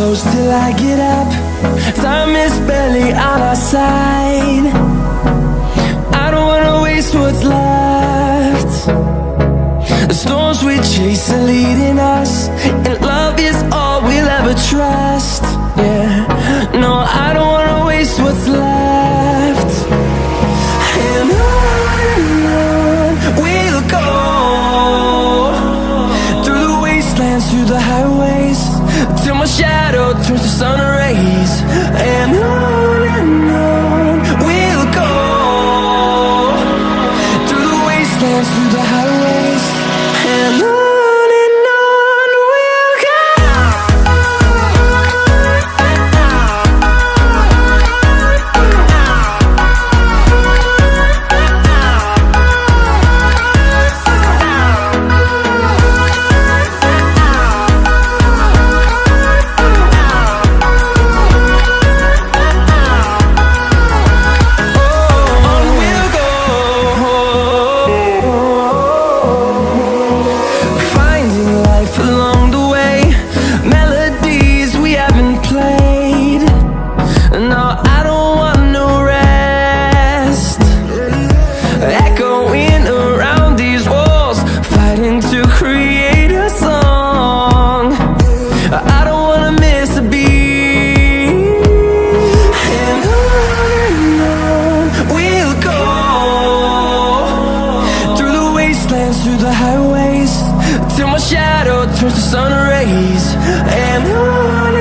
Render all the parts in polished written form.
close till I get up. Time is barely on our side. I don't wanna waste what's left. The storms we chase are leading us, and love is all we'll ever trust. Yeah, no, I don't wanna waste what's left. And on we'll go, through the wastelands, through the highways, till my shadow turns to sun rays. And on we'll go, through the wastelands, through the highways, and on we'll go. Through the highways, till my shadow turns to sun rays. And on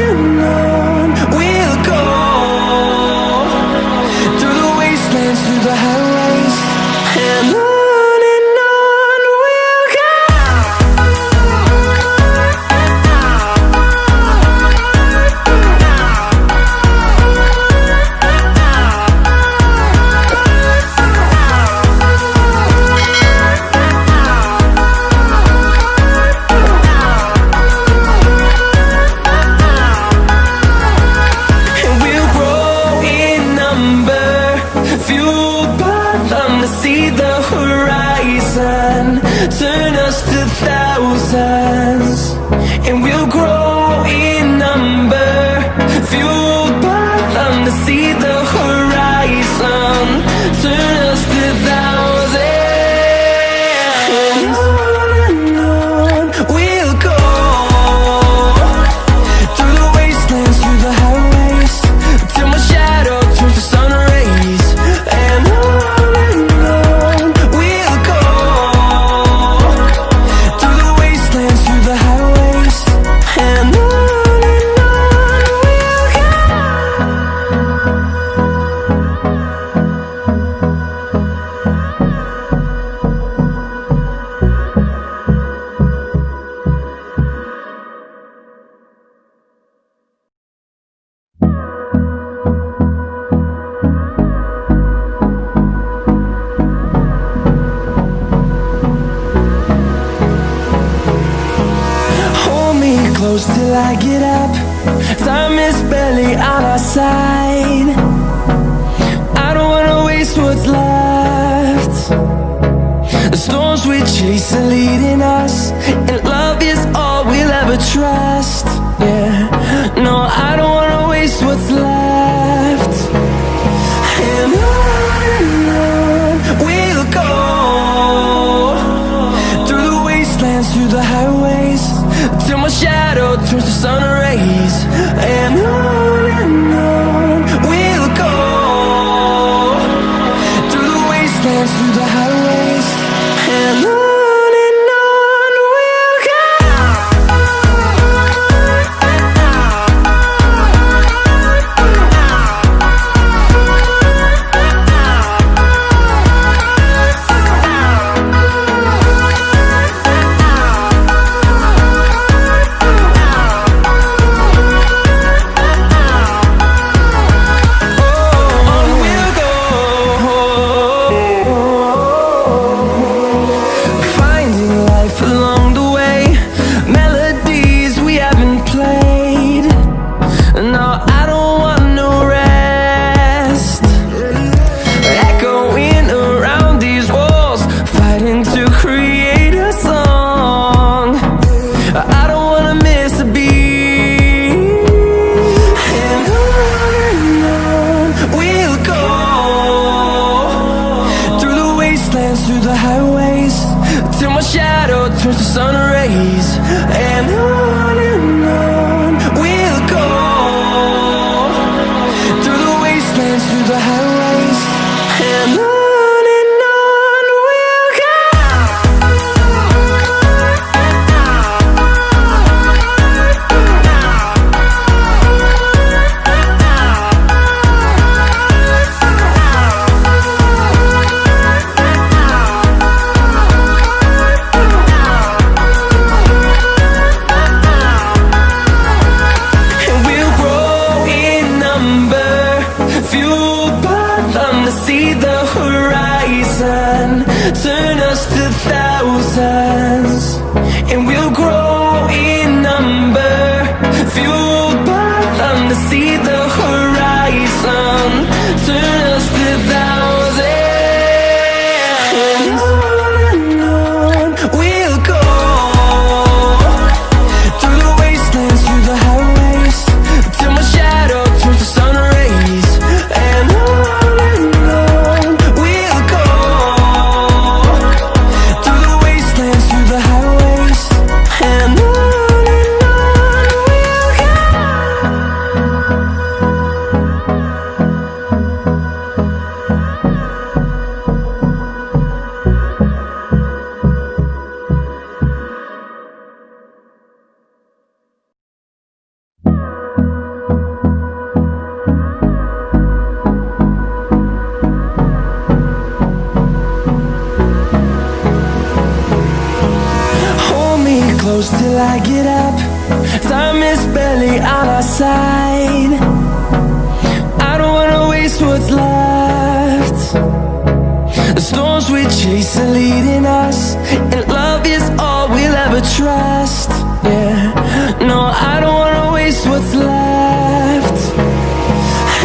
we'll go, through the wastelands, through the highways, and on we'll go. See the horizon, turn us to thousands, and we'll grow in number, fueled by them to see the horizon, turn us to thousands. And on we'll go, through the wastelands, through the highways, till my shadow turns to sun rays. And close till I get up. Time is barely on our side. I don't wanna waste what's left. The storms we chase are leading us, and love is all we'll ever trust. Yeah, no, I don't wanna waste what's left. And on we'll go, through the wastelands, through the highways, till my shadow turns to sun rays. And on we'll go, through the wastelands, through the highways, and on we'll go. to sun rays. And on we'll go, through the wastelands, through the highways. And on we'll go. See the horizon, turn us to thousands, and we'll grow in number, fueled by them to see the horizon, turn us to thousands. And on we'll go, through the wastelands, through the highways, till my shadow turns to sun rays. And close till I get up. Time is barely on our side. I don't wanna waste what's left. The storms we chase are leading us, and love is all we'll ever trust. Yeah, no, I don't wanna waste what's left.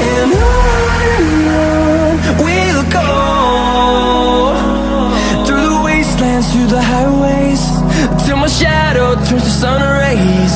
And on we'll go, through the wastelands, through the highways, till my shadow turns to sun rays.